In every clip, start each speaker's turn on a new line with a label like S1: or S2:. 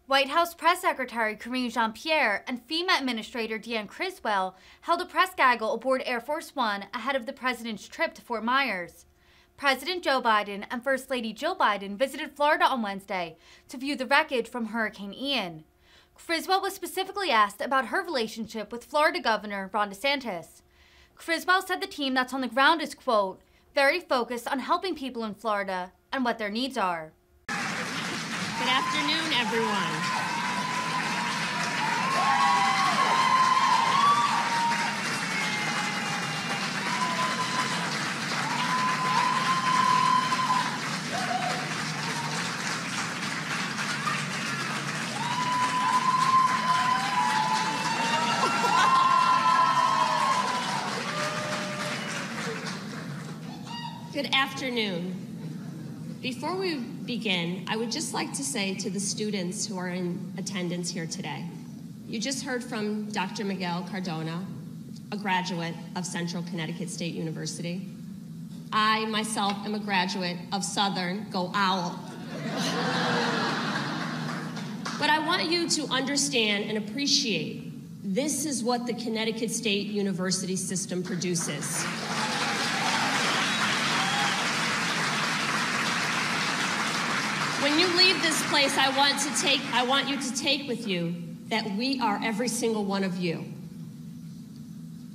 S1: White House Press Secretary Karine Jean-Pierre and FEMA Administrator Deanne Criswell held a press gaggle aboard Air Force One ahead of the president's trip to Fort Myers. President Joe Biden and First Lady Jill Biden visited Florida on Wednesday to view the wreckage from Hurricane Ian. Criswell was specifically asked about her relationship with Florida Governor Ron DeSantis. Criswell said the team that's on the ground is, quote, very focused on helping people in Florida and what their needs are.
S2: Good afternoon, everyone. Good afternoon. Before we begin, I would just like to say to the students who are in attendance here today, you just heard from Dr. Miguel Cardona, a graduate of Central Connecticut State University. I, myself, am a graduate of Southern, go Owl. But I want you to understand and appreciate this is what the Connecticut State University system produces. When you leave this place, I want you to take with you that we are every single one of you.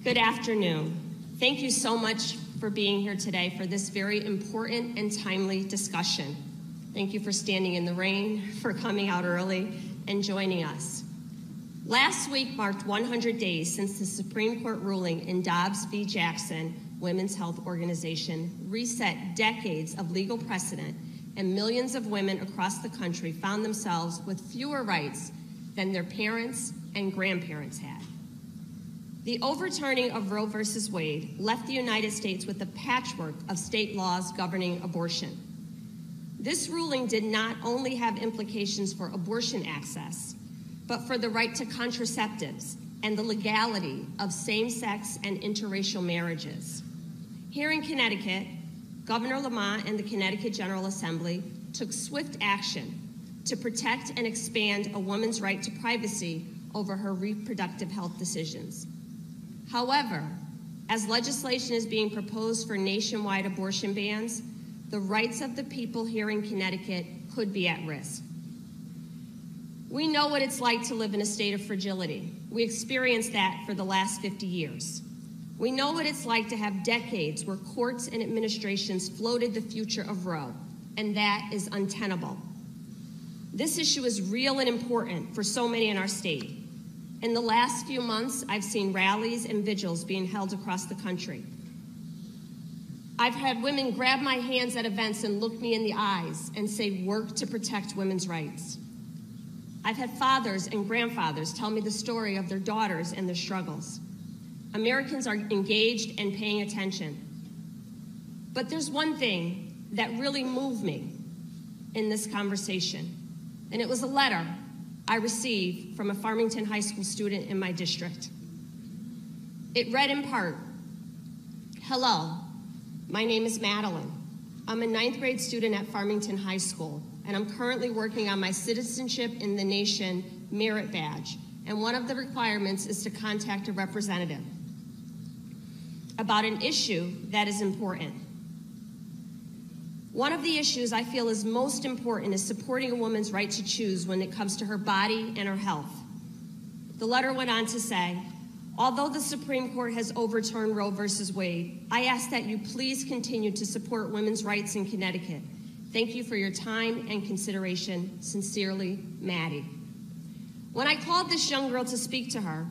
S2: Good afternoon. Thank you so much for being here today for this very important and timely discussion. Thank you for standing in the rain, for coming out early, and joining us. Last week marked 100 days since the Supreme Court ruling in Dobbs v. Jackson Women's Health Organization reset decades of legal precedent, and millions of women across the country found themselves with fewer rights than their parents and grandparents had. The overturning of Roe v. Wade left the United States with a patchwork of state laws governing abortion. This ruling did not only have implications for abortion access, but for the right to contraceptives and the legality of same-sex and interracial marriages. Here in Connecticut, Governor Lamont and the Connecticut General Assembly took swift action to protect and expand a woman's right to privacy over her reproductive health decisions. However, as legislation is being proposed for nationwide abortion bans, the rights of the people here in Connecticut could be at risk. We know what it's like to live in a state of fragility. We experienced that for the last 50 years. We know what it's like to have decades where courts and administrations floated the future of Roe, and that is untenable. This issue is real and important for so many in our state. In the last few months, I've seen rallies and vigils being held across the country. I've had women grab my hands at events and look me in the eyes and say, work to protect women's rights. I've had fathers and grandfathers tell me the story of their daughters and their struggles. Americans are engaged and paying attention. But there's one thing that really moved me in this conversation, and it was a letter I received from a Farmington High School student in my district. It read in part, hello, my name is Madeline. I'm a 9th grade student at Farmington High School, and I'm currently working on my Citizenship in the Nation merit badge, and one of the requirements is to contact a representative about an issue that is important. One of the issues I feel is most important is supporting a woman's right to choose when it comes to her body and her health. The letter went on to say, although the Supreme Court has overturned Roe v. Wade, I ask that you please continue to support women's rights in Connecticut. Thank you for your time and consideration. Sincerely, Maddie. When I called this young girl to speak to her,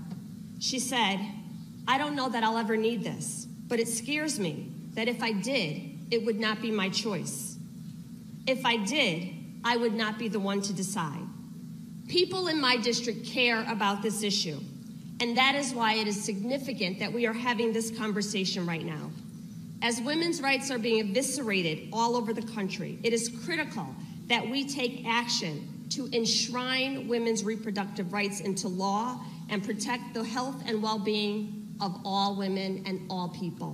S2: she said, I don't know that I'll ever need this, but it scares me that if I did, it would not be my choice. If I did, I would not be the one to decide. People in my district care about this issue, and that is why it is significant that we are having this conversation right now. As women's rights are being eviscerated all over the country, it is critical that we take action to enshrine women's reproductive rights into law and protect the health and well-being of all women and all people.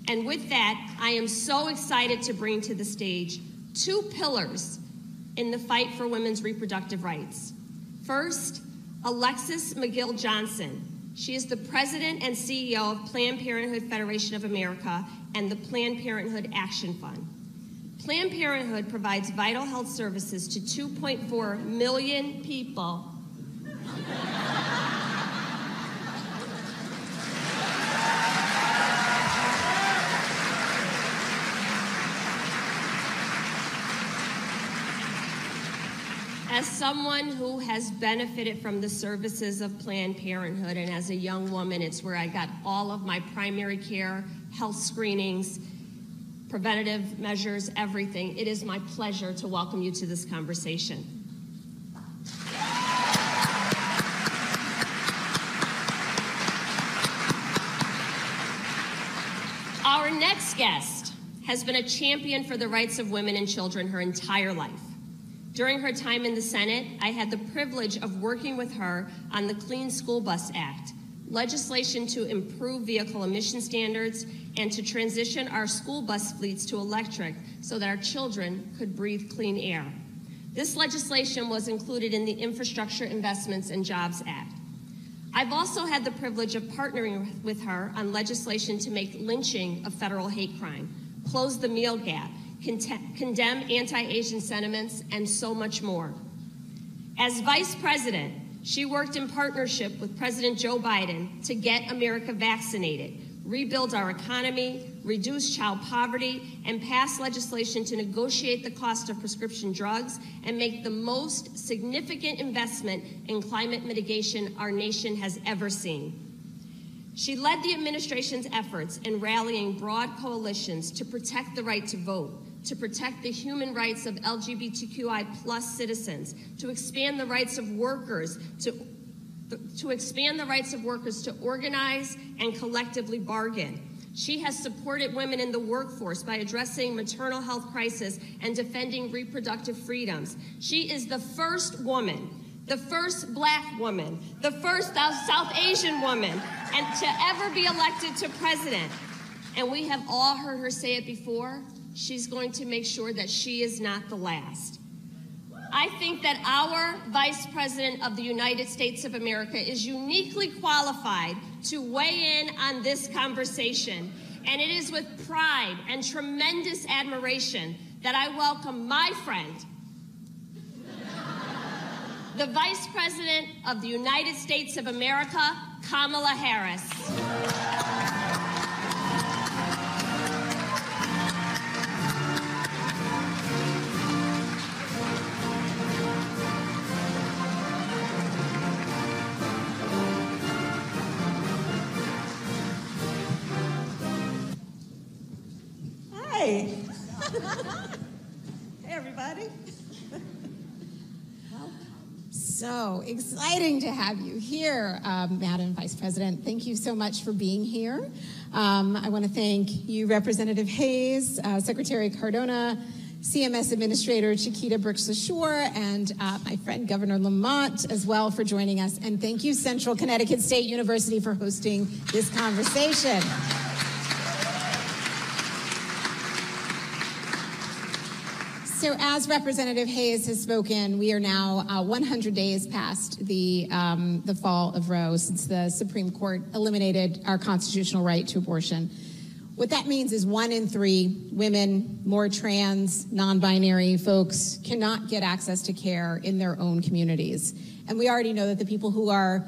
S2: And with that, I am so excited to bring to the stage two pillars in the fight for women's reproductive rights. First, Alexis McGill Johnson. She is the president and CEO of Planned Parenthood Federation of America and the Planned Parenthood Action Fund. Planned Parenthood provides vital health services to 2.4 million people. As someone who has benefited from the services of Planned Parenthood, and as a young woman, it's where I got all of my primary care, health screenings, preventative measures, everything. It is my pleasure to welcome you to this conversation. Our next guest has been a champion for the rights of women and children her entire life. During her time in the Senate, I had the privilege of working with her on the Clean School Bus Act, legislation to improve vehicle emission standards and to transition our school bus fleets to electric so that our children could breathe clean air. This legislation was included in the Infrastructure Investments and Jobs Act. I've also had the privilege of partnering with her on legislation to make lynching a federal hate crime, close the meal gap, condemn anti-Asian sentiments, and so much more. As vice president, she worked in partnership with President Joe Biden to get America vaccinated, rebuild our economy, reduce child poverty, and pass legislation to negotiate the cost of prescription drugs and make the most significant investment in climate mitigation our nation has ever seen. She led the administration's efforts in rallying broad coalitions to protect the right to vote, to protect the human rights of LGBTQI+ citizens, to expand the rights of workers, to expand the rights of workers to organize and collectively bargain. She has supported women in the workforce by addressing maternal health crisis and defending reproductive freedoms. She is the first woman, the first Black woman, the first South Asian woman, and to ever be elected to president. And we have all heard her say it before. She's going to make sure that she is not the last. I think that our Vice President of the United States of America is uniquely qualified to weigh in on this conversation, and it is with pride and tremendous admiration that I welcome my friend, the Vice President of the United States of America, Kamala Harris.
S3: Hey. Hey, everybody.
S4: So exciting to have you here, Madam Vice President. Thank you so much for being here. I want to thank you, Representative Hayes, Secretary Cardona, CMS Administrator Chiquita Brooks-LaSure, and my friend Governor Lamont as well for joining us. And thank you, Central Connecticut State University, for hosting this conversation. So as Representative Hayes has spoken, we are now 100 days past the fall of Roe, since the Supreme Court eliminated our constitutional right to abortion. What that means is 1 in 3 women, more trans, non-binary folks cannot get access to care in their own communities. And we already know that the people who are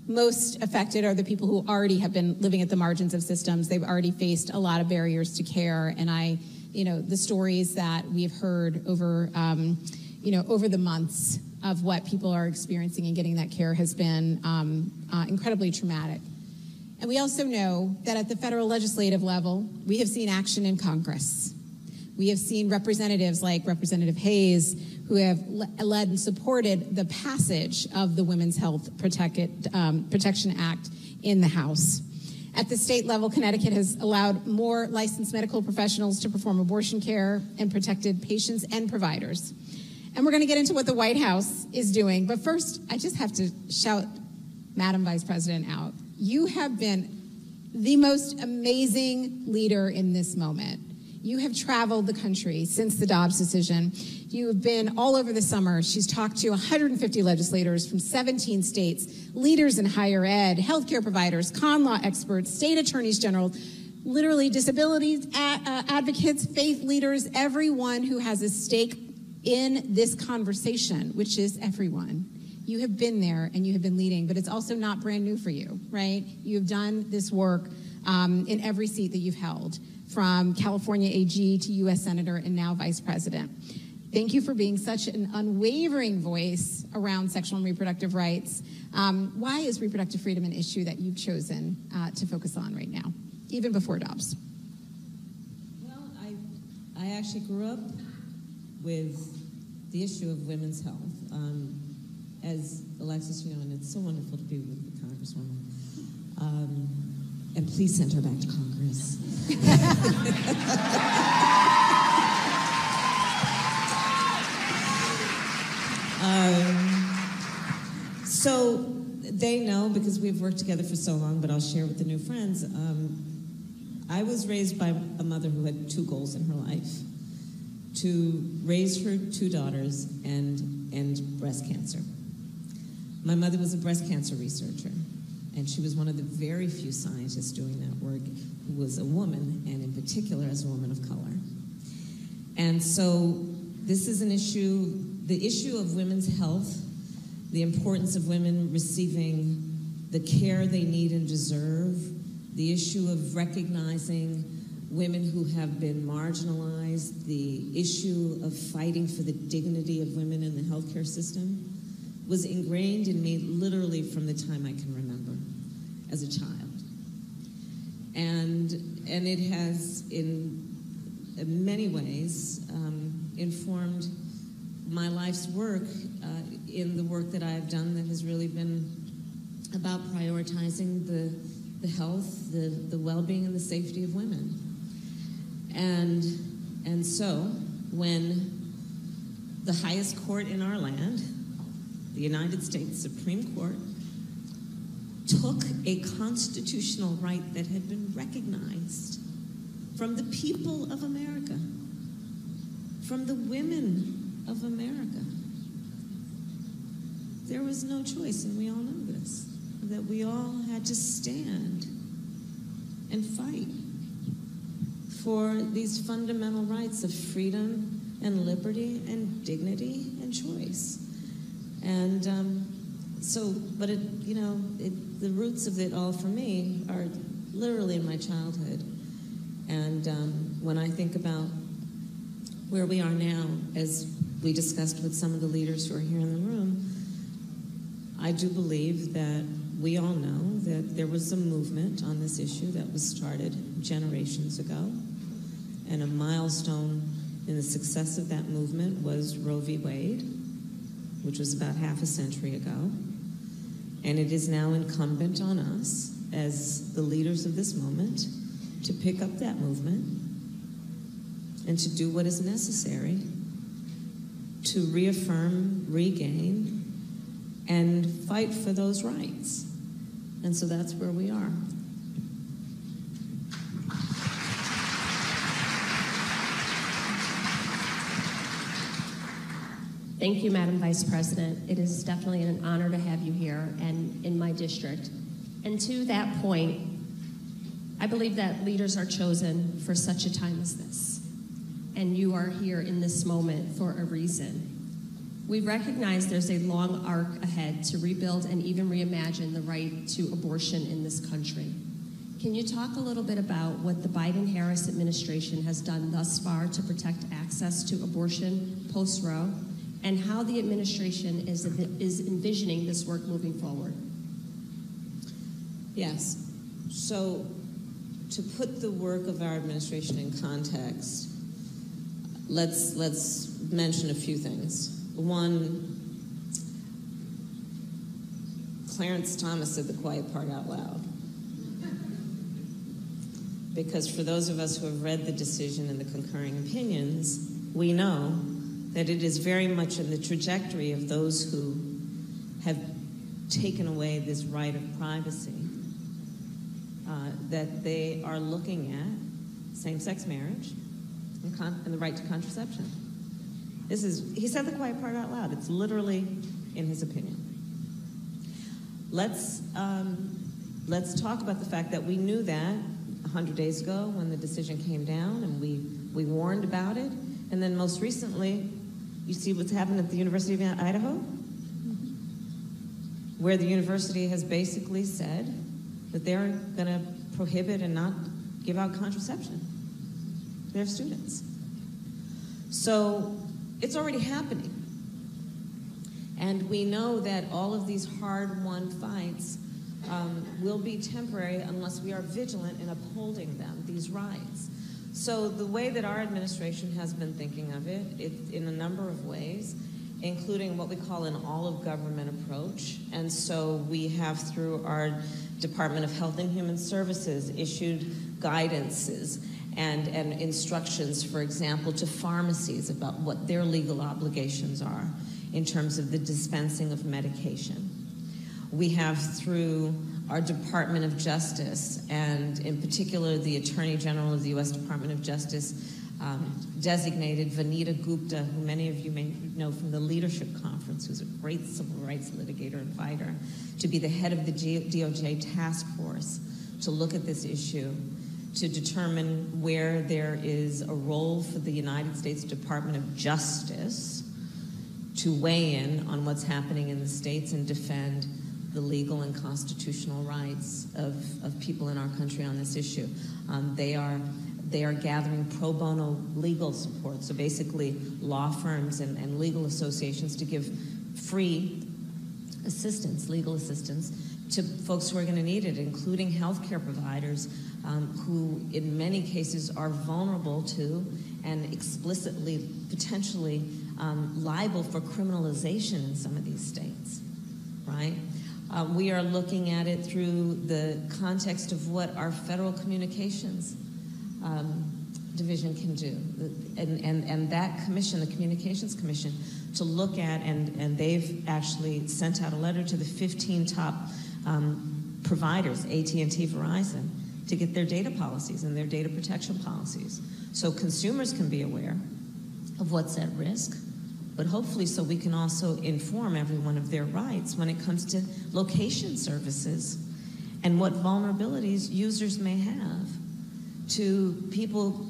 S4: most affected are the people who already have been living at the margins of systems. They've already faced a lot of barriers to care, and the stories that we've heard over, over the months of what people are experiencing and getting that care has been incredibly traumatic. And we also know that at the federal legislative level, we have seen action in Congress. We have seen representatives like Representative Hayes who have led and supported the passage of the Women's Health Protection Act in the House. At the state level, Connecticut has allowed more licensed medical professionals to perform abortion care and protected patients and providers. And we're going to get into what the White House is doing. But first, I just have to shout Madam Vice President out. You have been the most amazing leader in this moment. You have traveled the country since the Dobbs decision. You have been all over the summer. She's talked to 150 legislators from 17 states, leaders in higher ed, healthcare providers, con law experts, state attorneys general, literally disability advocates, faith leaders, everyone who has a stake in this conversation, which is everyone. You have been there and you have been leading, but it's also not brand new for you, right? You have done this work in every seat that you've held, from California AG to U.S. Senator and now Vice President. Thank you for being such an unwavering voice around sexual and reproductive rights. Why is reproductive freedom an issue that you've chosen to focus on right now, even before Dobbs?
S3: Well, I actually grew up with the issue of women's health. As Alexis, you know, and it's so wonderful to be with the Congresswoman. And please send her back to Congress. So they know, because we've worked together for so long, but I'll share with the new friends. I was raised by a mother who had two goals in her life: to raise her two daughters and end breast cancer. My mother was a breast cancer researcher, and she was one of the very few scientists doing that work who was a woman, and in particular as a woman of color. And so this is an issue, the issue of women's health, the importance of women receiving the care they need and deserve, the issue of recognizing women who have been marginalized, the issue of fighting for the dignity of women in the healthcare system, was ingrained in me literally from the time I can remember as a child. And it has, in many ways, informed my life's work in the work that I have done that has really been about prioritizing the health, the well-being, and the safety of women. And so, when the highest court in our land, the United States Supreme Court, took a constitutional right that had been recognized from the people of America, from the women of America, there was no choice, and we all know this, that we all had to stand and fight for these fundamental rights of freedom and liberty and dignity and choice. And the roots of it all for me are literally in my childhood. And when I think about where we are now, as we discussed with some of the leaders who are here in the room, I do believe that we all know that there was a movement on this issue that was started generations ago. And a milestone in the success of that movement was Roe v. Wade, which was about half a century ago. And it is now incumbent on us, as the leaders of this moment, to pick up that movement and to do what is necessary to reaffirm, regain, and fight for those rights. And so that's where we are.
S2: Thank you, Madam Vice President. It is definitely an honor to have you here and in my district. And to that point, I believe that leaders are chosen for such a time as this. And you are here in this moment for a reason. We recognize there's a long arc ahead to rebuild and even reimagine the right to abortion in this country. Can you talk a little bit about what the Biden-Harris administration has done thus far to protect access to abortion post-Roe, and how the administration is envisioning this work moving forward?
S3: Yes. So, to put the work of our administration in context, let's mention a few things. One, Clarence Thomas said the quiet part out loud. Because for those of us who have read the decision and the concurring opinions, we know that it is very much in the trajectory of those who have taken away this right of privacy, that they are looking at same-sex marriage, and the right to contraception. He said the quiet part out loud. It's literally in his opinion. Let's talk about the fact that we knew that 100 days ago when the decision came down, and we warned about it. And then most recently, you see what's happened at the University of Idaho, where the university has basically said that they're going to prohibit and not give out contraception to their students. So it's already happening. And we know that all of these hard-won fights will be temporary unless we are vigilant in upholding them, these rights. So the way that our administration has been thinking of it, in a number of ways, including what we call an all-of-government approach. And so we have, through our Department of Health and Human Services, issued guidances and instructions, for example, to pharmacies about what their legal obligations are in terms of the dispensing of medication. We have, through our Department of Justice, and in particular the Attorney General of the U.S. Department of Justice, designated Vanita Gupta, who many of you may know from the Leadership Conference, who's a great civil rights litigator and fighter, to be the head of the DOJ task force to look at this issue, to determine where there is a role for the United States Department of Justice to weigh in on what's happening in the states and defend the legal and constitutional rights of people in our country on this issue. They are gathering pro bono legal support, so basically law firms and legal associations to give free assistance, legal assistance, to folks who are going to need it, including healthcare providers who in many cases are vulnerable to and explicitly, potentially liable for criminalization in some of these states, right? We are looking at it through the context of what our Federal Communications Division can do. And that commission, the Communications Commission, to look at, and they've actually sent out a letter to the 15 top providers, AT&T, Verizon, to get their data policies and their data protection policies. So consumers can be aware of what's at risk, but hopefully so we can also inform everyone of their rights when it comes to location services and what vulnerabilities users may have to people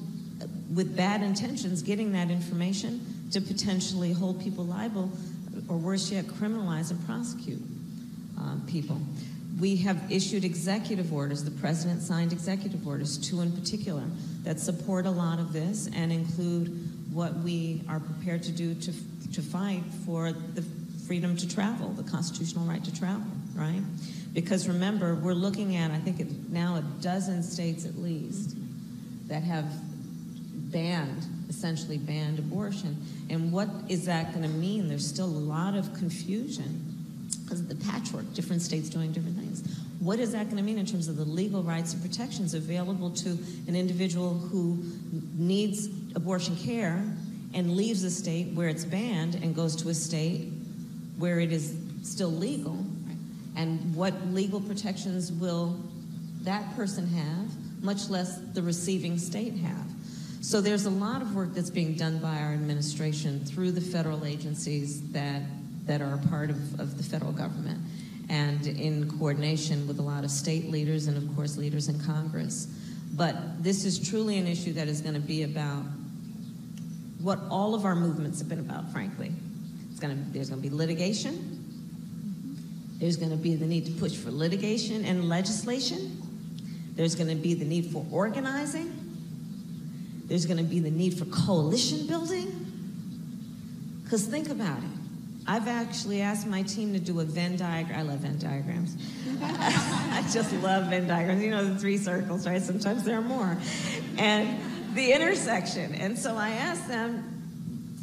S3: with bad intentions getting that information to potentially hold people liable, or worse yet, criminalize and prosecute people. We have issued executive orders. The president signed executive orders, 2 in particular, that support a lot of this and include what we are prepared to do to fight for the freedom to travel, the constitutional right to travel, right? Because remember, we're looking at, I think now a dozen states at least that have essentially banned abortion. And what is that going to mean? There's still a lot of confusion because of the patchwork, different states doing different things. What is that going to mean in terms of the legal rights and protections available to an individual who needs abortion care and leaves a state where it's banned and goes to a state where it is still legal? Right. And what legal protections will that person have, much less the receiving state have? So there's a lot of work that's being done by our administration through the federal agencies that are a part of the federal government, and in coordination with a lot of state leaders and, of course, leaders in Congress. But this is truly an issue that is going to be about what all of our movements have been about, frankly. There's going to be litigation. There's going to be the need to push for litigation and legislation. There's going to be the need for organizing. There's going to be the need for coalition building. Because think about it. I've actually asked my team to do a Venn diagram. I love Venn diagrams. I just love Venn diagrams. You know, the 3 circles, right? Sometimes there are more. And the intersection. And so I asked them,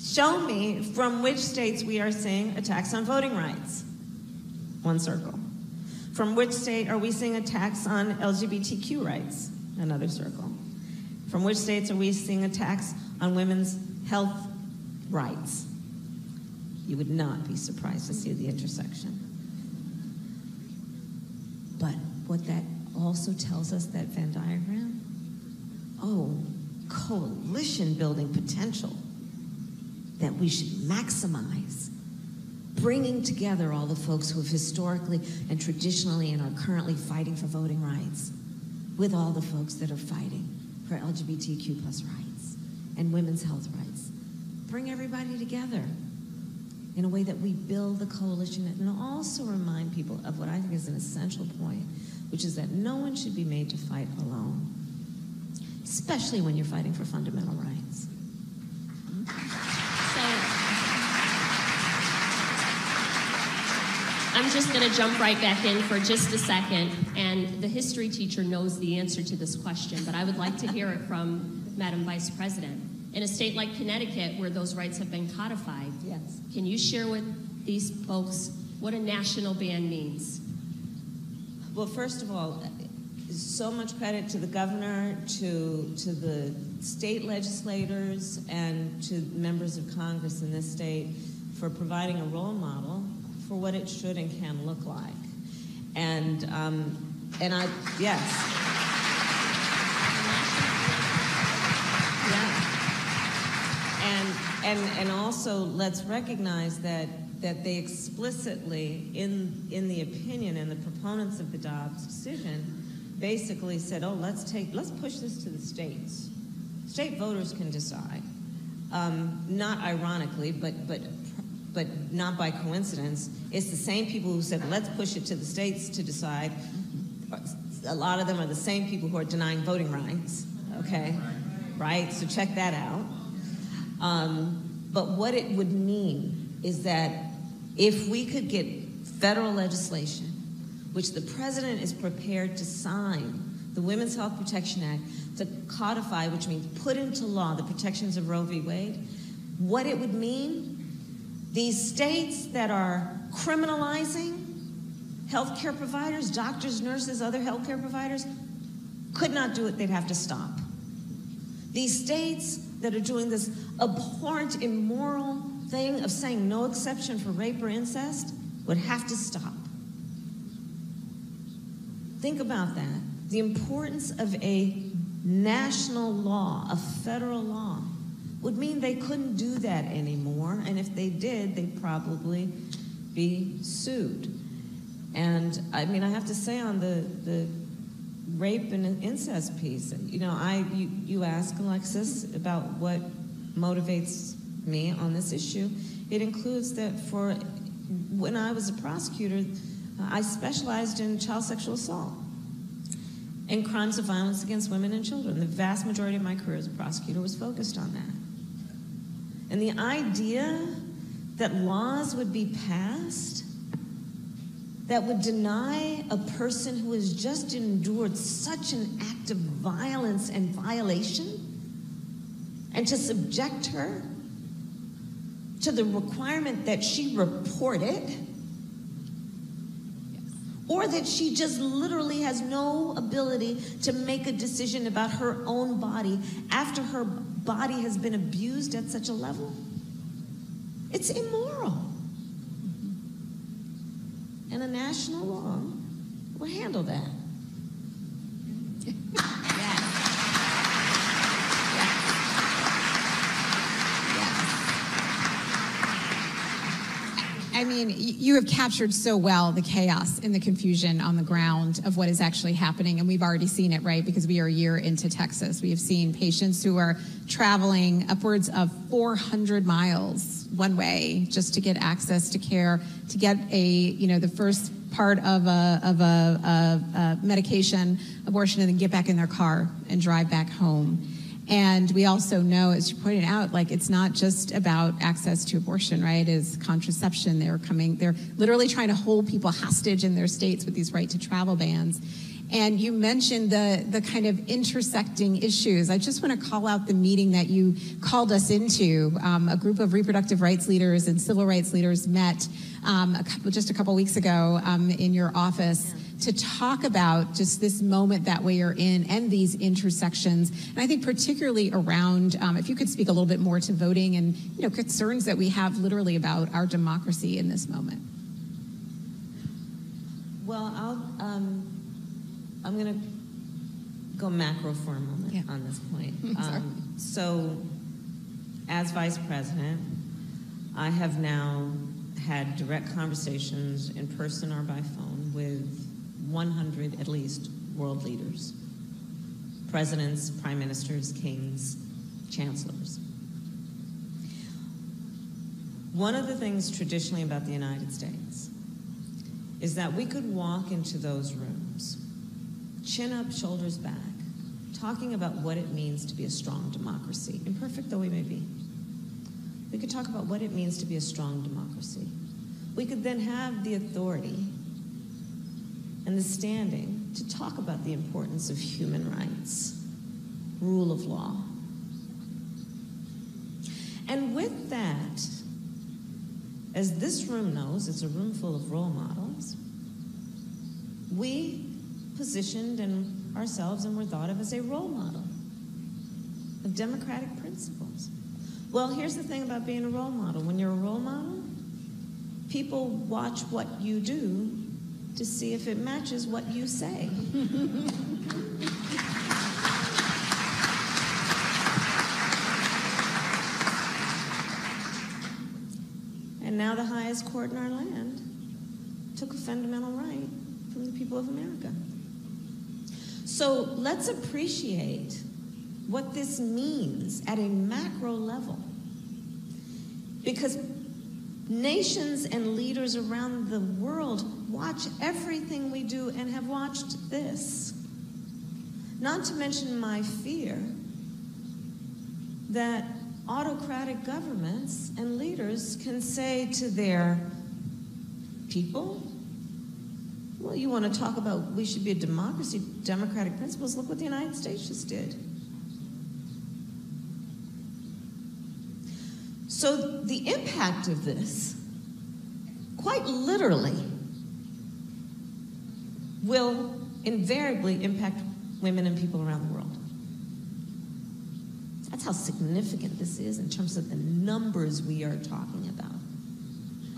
S3: show me from which states we are seeing attacks on voting rights. 1 circle. From which state are we seeing attacks on LGBTQ rights? Another circle. From which states are we seeing attacks on women's health rights? You would not be surprised to see the intersection. But what that also tells us, that Venn diagram, coalition building potential that we should maximize, bringing together all the folks who have historically and traditionally and are currently fighting for voting rights with all the folks that are fighting for LGBTQ plus rights and women's health rights. Bring everybody together in a way that we build the coalition, and also remind people of what I think is an essential point, which is that no one should be made to fight alone, especially when you're fighting for fundamental rights.
S2: I'm just going to jump right back in for just a second, and the history teacher knows the answer to this question, but I would like to hear it from Madam Vice President. In a state like Connecticut, where those rights have been codified,
S3: Yes.
S2: Can you share with these folks what a national ban means?
S3: Well, first of all, so much credit to the governor, to the state legislators, and to members of Congress in this state for providing a role model for what it should and can look like. And yes. Yeah. And also let's recognize that they explicitly, in the opinion and the proponents of the Dobbs decision, basically said, oh, let's push this to the states. State voters can decide. Not ironically, but not by coincidence, it's the same people who said, let's push it to the states to decide. A lot of them are the same people who are denying voting rights, okay? Right, so check that out. But what it would mean is that if we could get federal legislation, which the president is prepared to sign, the Women's Health Protection Act, to codify, which means put into law the protections of Roe v. Wade, what it would mean, these states that are criminalizing healthcare providers, doctors, nurses, other healthcare providers, could not do it, they'd have to stop. These states that are doing this abhorrent, immoral thing of saying no exception for rape or incest would have to stop. Think about that. The importance of a national law, a federal law, would mean they couldn't do that anymore, and if they did, they'd probably be sued. And I mean, I have to say on the rape and incest piece, you know, you ask Alexis about what motivates me on this issue. It includes that when I was a prosecutor, I specialized in child sexual assault and crimes of violence against women and children. The vast majority of my career as a prosecutor was focused on that. And the idea that laws would be passed that would deny a person who has just endured such an act of violence and violation, and to subject her to the requirement that she report it, or that she just literally has no ability to make a decision about her own body after her body has been abused at such a level. It's immoral. And a national law will handle that.
S4: I mean, you have captured so well the chaos and the confusion on the ground of what is actually happening, and we've already seen it, right? Because we are a year into Texas. We have seen patients who are traveling upwards of 400 miles one way just to get access to care, to get the first part of a medication, abortion, and then get back in their car and drive back home. And we also know, as you pointed out, like, it's not just about access to abortion, right? It's contraception. They're literally trying to hold people hostage in their states with these right to travel bans. And you mentioned the kind of intersecting issues. I just want to call out the meeting that you called us into. A group of reproductive rights leaders and civil rights leaders met just a couple weeks ago in your office to talk about just this moment that we are in and these intersections. And I think particularly around, if you could speak a little bit more to voting and concerns that we have literally about our democracy in this moment.
S3: Well, I'm going to go macro for a moment on this point. So, as vice president, I have now had direct conversations in person or by phone with 100, at least, world leaders. Presidents, prime ministers, kings, chancellors. One of the things traditionally about the United States is that we could walk into those rooms, chin up, shoulders back, talking about what it means to be a strong democracy, imperfect though we may be. We could talk about what it means to be a strong democracy. We could then have the authority and the standing to talk about the importance of human rights, rule of law. And with that, as this room knows, it's a room full of role models, we positioned ourselves and were thought of as a role model of democratic principles. Well, here's the thing about being a role model. When you're a role model, people watch what you do to see if it matches what you say. And now the highest court in our land took a fundamental right from the people of America. So let's appreciate what this means at a macro level. Because nations and leaders around the world watch everything we do and have watched this. Not to mention my fear that autocratic governments and leaders can say to their people, well, you want to talk about we should be a democracy, democratic principles, look what the United States just did. So the impact of this, quite literally, will invariably impact women and people around the world. That's how significant this is in terms of the numbers we are talking about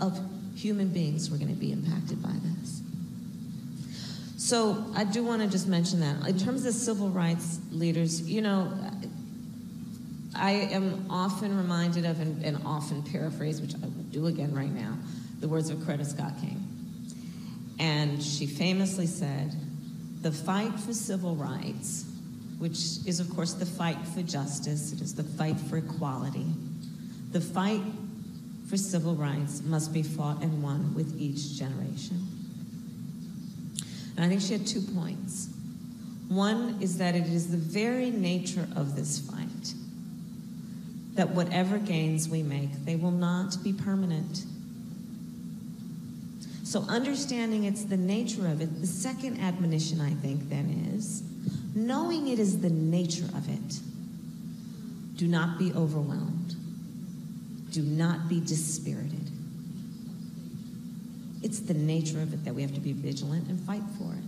S3: of human beings who are going to be impacted by this. So I do want to just mention that. In terms of civil rights leaders, you know, I am often reminded of and often paraphrase, which I will do again right now, the words of Coretta Scott King. And she famously said, the fight for civil rights, which is, of course, the fight for justice, it is the fight for equality. The fight for civil rights must be fought and won with each generation. And I think she had 2 points. One is that it is the very nature of this fight that whatever gains we make, they will not be permanent. So understanding it's the nature of it, the second admonition, I think, then is, knowing it is the nature of it, do not be overwhelmed. Do not be dispirited. It's the nature of it that we have to be vigilant and fight for it.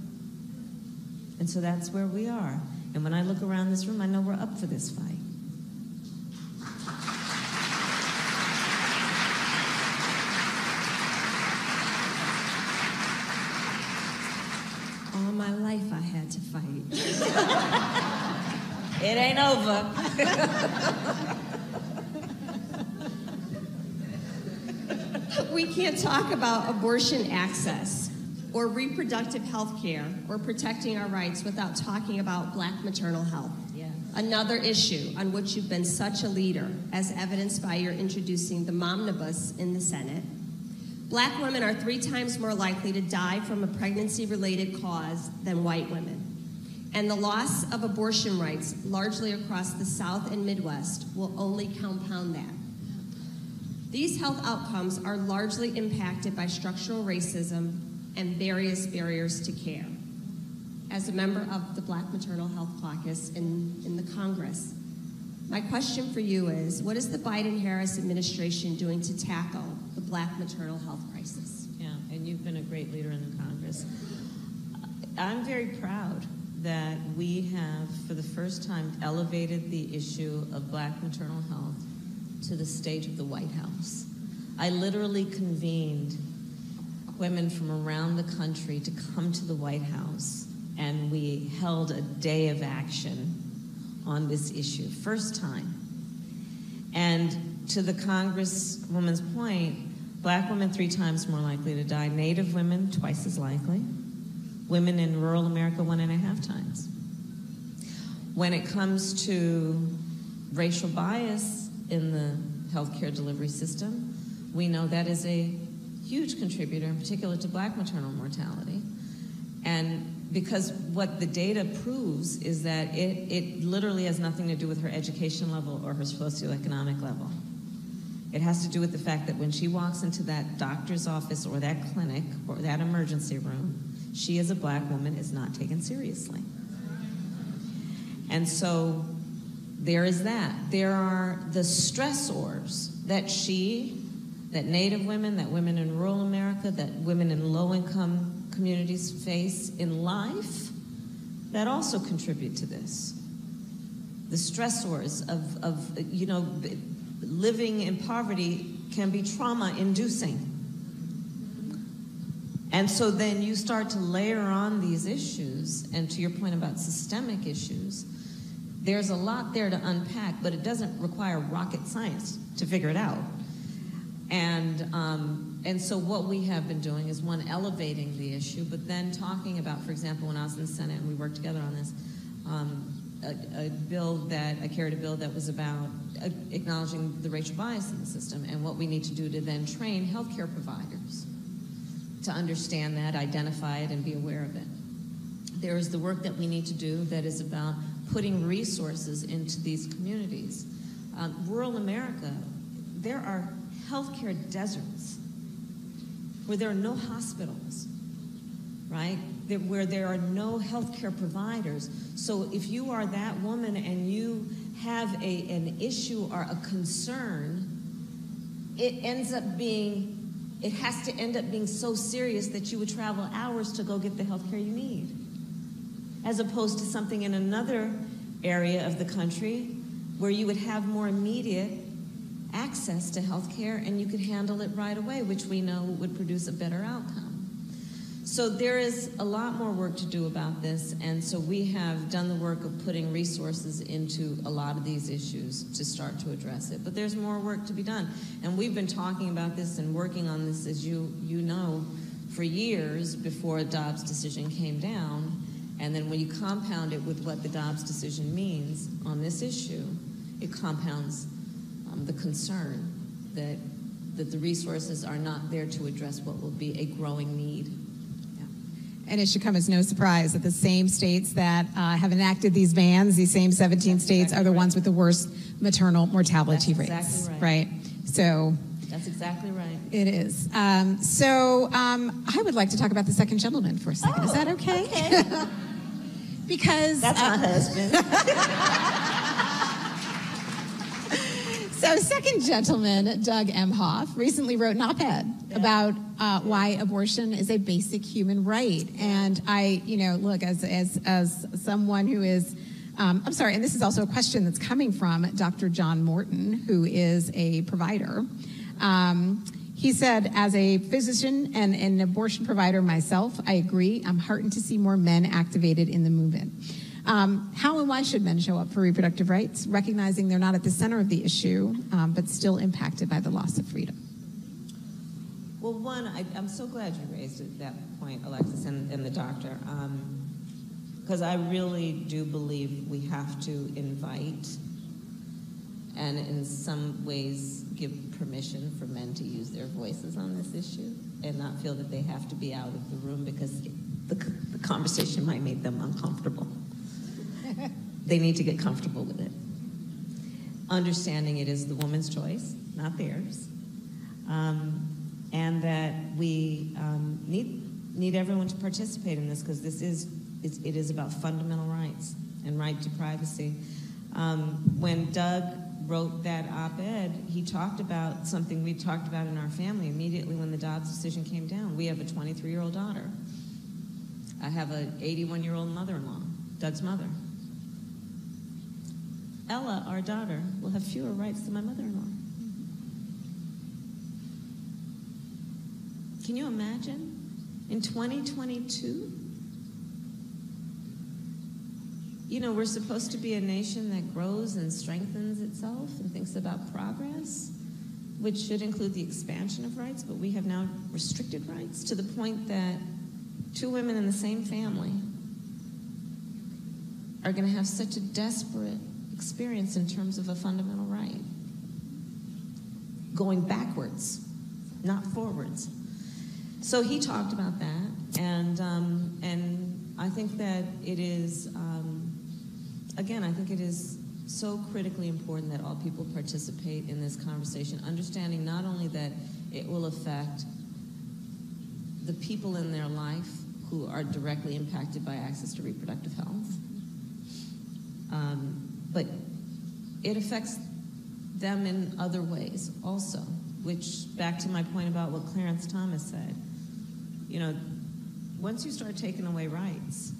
S3: And so that's where we are. And when I look around this room, I know we're up for this fight.
S2: All my life I had to fight.
S3: It ain't over.
S2: We can't talk about abortion access or reproductive health care or protecting our rights without talking about Black maternal health.
S3: Yeah.
S2: Another issue on which you've been such a leader, as evidenced by your introducing the Momnibus in the Senate. Black women are 3 times more likely to die from a pregnancy-related cause than white women. And the loss of abortion rights, largely across the South and Midwest, will only compound that. These health outcomes are largely impacted by structural racism and various barriers to care. As a member of the Black Maternal Health Caucus in the Congress, my question for you is, what is the Biden-Harris administration doing to tackle the Black maternal health crisis?
S3: Yeah, and you've been a great leader in the Congress. I'm very proud that we have, for the first time, elevated the issue of Black maternal health to the stage of the White House. I literally convened women from around the country to come to the White House and we held a day of action on this issue, first time. And to the Congresswoman's point, Black women 3 times more likely to die, Native women twice as likely, women in rural America 1.5 times. When it comes to racial bias in the healthcare delivery system, we know that is a huge contributor, in particular to Black maternal mortality. And because what the data proves is that it literally has nothing to do with her education level or her socioeconomic level. It has to do with the fact that when she walks into that doctor's office or that clinic or that emergency room, she as a Black woman is not taken seriously. And so there is that. There are the stressors that that Native women, that women in rural America, that women in low-income communities face in life that also contribute to this. The stressors of living in poverty can be trauma-inducing. And so then you start to layer on these issues, and to your point about systemic issues, there's a lot there to unpack, but it doesn't require rocket science to figure it out. And so what we have been doing is, one, elevating the issue, but then talking about, for example, when I was in the Senate and we worked together on this, I carried a bill that was about acknowledging the racial bias in the system and what we need to do to then train healthcare providers to understand that, identify it, and be aware of it. There is the work that we need to do that is about putting resources into these communities. Rural America, there are healthcare deserts where there are no hospitals, right? Where there are no healthcare providers. So if you are that woman and you have an issue or a concern, it has to end up being so serious that you would travel hours to go get the healthcare you need, as opposed to something in another area of the country where you would have more immediate access to health care and you could handle it right away, which we know would produce a better outcome. So there is a lot more work to do about this, and so we have done the work of putting resources into a lot of these issues to start to address it. But there's more work to be done. And we've been talking about this and working on this, as you know, for years before a Dobbs decision came down. And then when you compound it with what the Dobbs decision means on this issue, it compounds the concern that the resources are not there to address what will be a growing need.
S4: Yeah. And it should come as no surprise that the same states that have enacted these bans, these same 17 states, are the ones with the worst maternal mortality rates.
S3: That's exactly
S4: right. So
S3: that's exactly right.
S4: It is. I would like to talk about the second gentleman for a second. Is that okay?
S3: Okay.
S4: Because
S3: that's my husband.
S4: So second gentleman, Doug Emhoff, recently wrote an op-ed about why abortion is a basic human right. And I, look, as someone who is, I'm sorry, and this is also a question that's coming from Dr. John Morton, who is a provider. He said, as a physician and an abortion provider myself, I agree. I'm heartened to see more men activated in the movement. How and why should men show up for reproductive rights, recognizing they're not at the center of the issue, but still impacted by the loss of freedom?
S3: Well, one, I'm so glad you raised that point, Alexis, and the doctor, because I really do believe we have to invite and in some ways give permission for men to use their voices on this issue and not feel that they have to be out of the room because the conversation might make them uncomfortable. They need to get comfortable with it. Understanding it is the woman's choice, not theirs. And that we need everyone to participate in this because it is about fundamental rights and right to privacy. When Doug wrote that op-ed, he talked about something we talked about in our family immediately when the Dobbs decision came down. We have a 23-year-old daughter. I have an 81-year-old mother-in-law, Doug's mother. Ella, our daughter, will have fewer rights than my mother-in-law. Can you imagine? In 2022, you know, we're supposed to be a nation that grows and strengthens itself and thinks about progress, which should include the expansion of rights, but we have now restricted rights to the point that two women in the same family are going to have such a desperate experience in terms of a fundamental right. Going backwards, not forwards. So he talked about that, and I think that it is, again, I think it is so critically important that all people participate in this conversation, understanding not only that it will affect the people in their life who are directly impacted by access to reproductive health, but it affects them in other ways also, which, back to my point about what Clarence Thomas said, you know, once you start taking away rights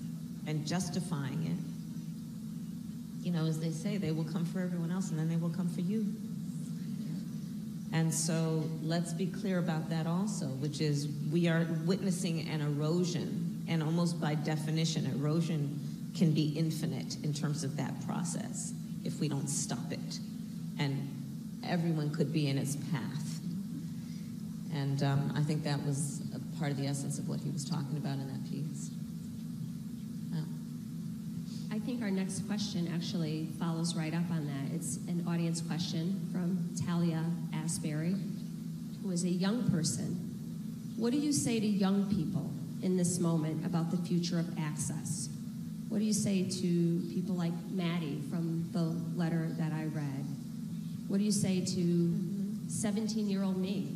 S3: and justifying it, you know, as they say, they will come for everyone else and then they will come for you. And so let's be clear about that also, which is we are witnessing an erosion, and almost by definition, erosion can be infinite in terms of that process if we don't stop it. And everyone could be in its path. And I think that was a part of the essence of what he was talking about in that piece.
S2: I think our next question actually follows right up on that. It's an audience question from Talia Asbury, who is a young person. What do you say to young people in this moment about the future of access? What do you say to people like Maddie from the letter that I read? What do you say to 17-year-old me,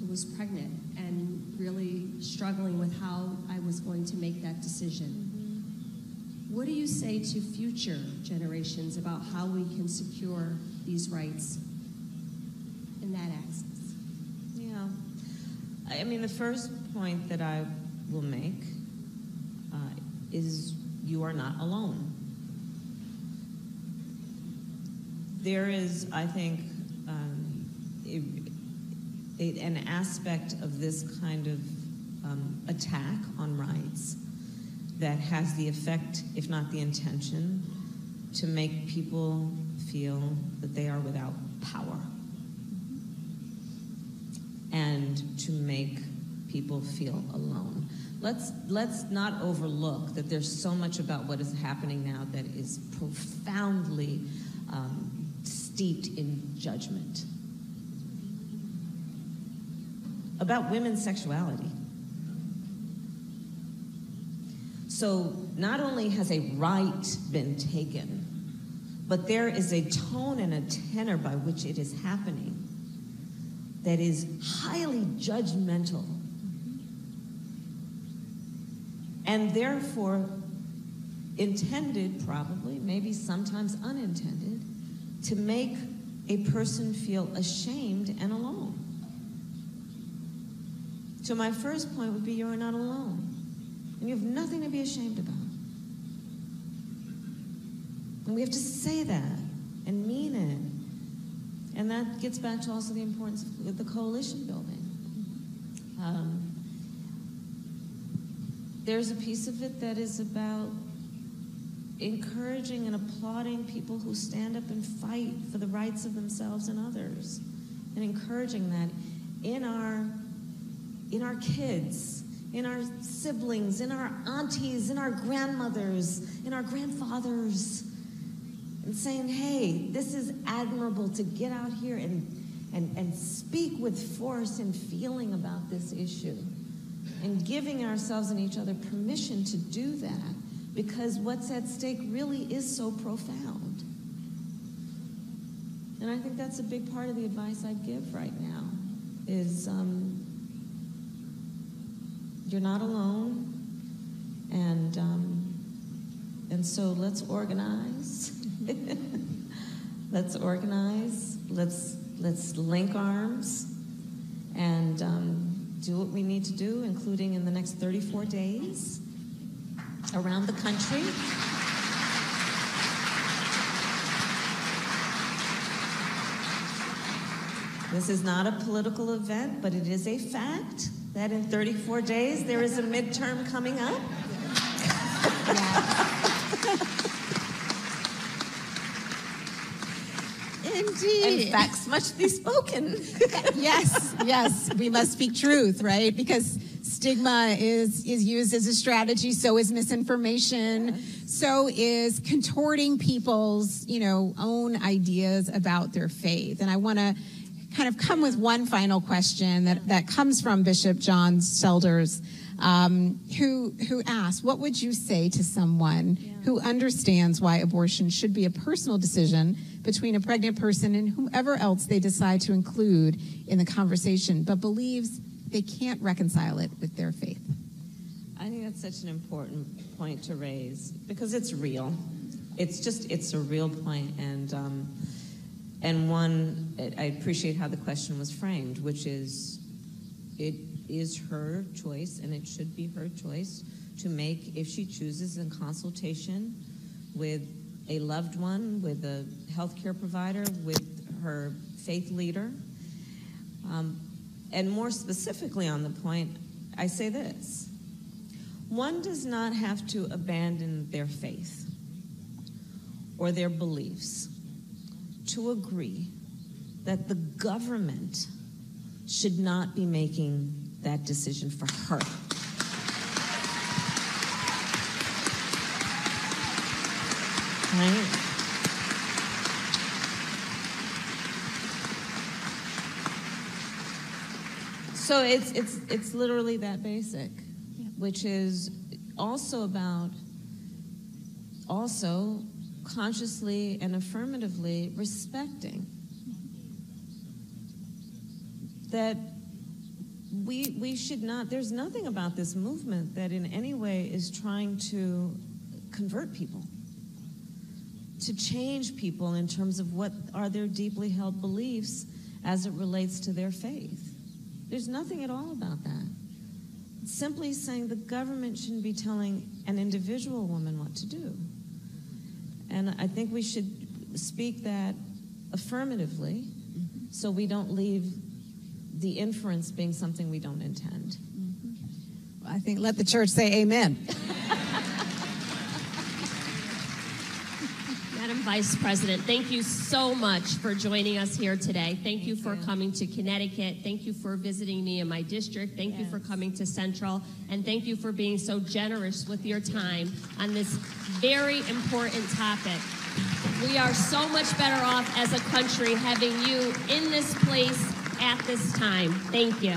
S2: who was pregnant and really struggling with how I was going to make that decision? What do you say to future generations about how we can secure these rights and that access?
S3: Yeah. I mean, the first point that I will make is you are not alone. There is, I think, an aspect of this kind of attack on rights that has the effect, if not the intention, to make people feel that they are without power, and to make people feel alone. Let's not overlook that there's so much about what is happening now that is profoundly steeped in judgment about women's sexuality. So not only has a right been taken, but there is a tone and a tenor by which it is happening that is highly judgmental, and therefore intended, probably, maybe sometimes unintended, to make a person feel ashamed and alone. So my first point would be you are not alone. And you have nothing to be ashamed about. And we have to say that and mean it. And that gets back to also the importance of the coalition building. There's a piece of it that is about encouraging and applauding people who stand up and fight for the rights of themselves and others, and encouraging that in our kids, in our siblings, in our aunties, in our grandmothers, in our grandfathers, and saying, hey, this is admirable to get out here and speak with force and feeling about this issue, and giving ourselves and each other permission to do that, because what's at stake really is so profound. And I think that's a big part of the advice I'd give right now, is you're not alone, and so let's organize. Let's organize. Let's link arms and do what we need to do, including in the next 34 days around the country. This is not a political event, but it is a fact that in 34 days there is a midterm coming up.
S4: Indeed.
S3: And facts must be spoken.
S4: Yes, we must speak truth, right? Because stigma is used as a strategy, so is misinformation, so is contorting people's, own ideas about their faith. And I want to kind of come with one final question that comes from Bishop John Selders, who asked, what would you say to someone who understands why abortion should be a personal decision between a pregnant person and whoever else they decide to include in the conversation, but believes they can't reconcile it with their faith?
S3: I think that's such an important point to raise because it's real. It's a real point, and one, I appreciate how the question was framed, which is, it is her choice, and it should be her choice to make, if she chooses, in consultation with a loved one, with a healthcare provider, with her faith leader. And more specifically on the point, I say this. One does not have to abandon their faith or their beliefs to agree that the government should not be making that decision for her. Right? So it's literally that basic, which is also about consciously and affirmatively respecting that we should not, there's nothing about this movement that in any way is trying to convert people, to change people in terms of what are their deeply held beliefs as it relates to their faith. There's nothing at all about that. It's simply saying the government shouldn't be telling an individual woman what to do. And I think we should speak that affirmatively so we don't leave the inference being something we don't intend.
S4: Well, I think let the church say amen.
S2: Madam Vice President, thank you so much for joining us here today. Thank you for coming to Connecticut. Thank you for visiting me in my district. Thank you for coming to Central. And thank you for being so generous with your time on this very important topic. We are so much better off as a country having you in this place at this time. Thank you.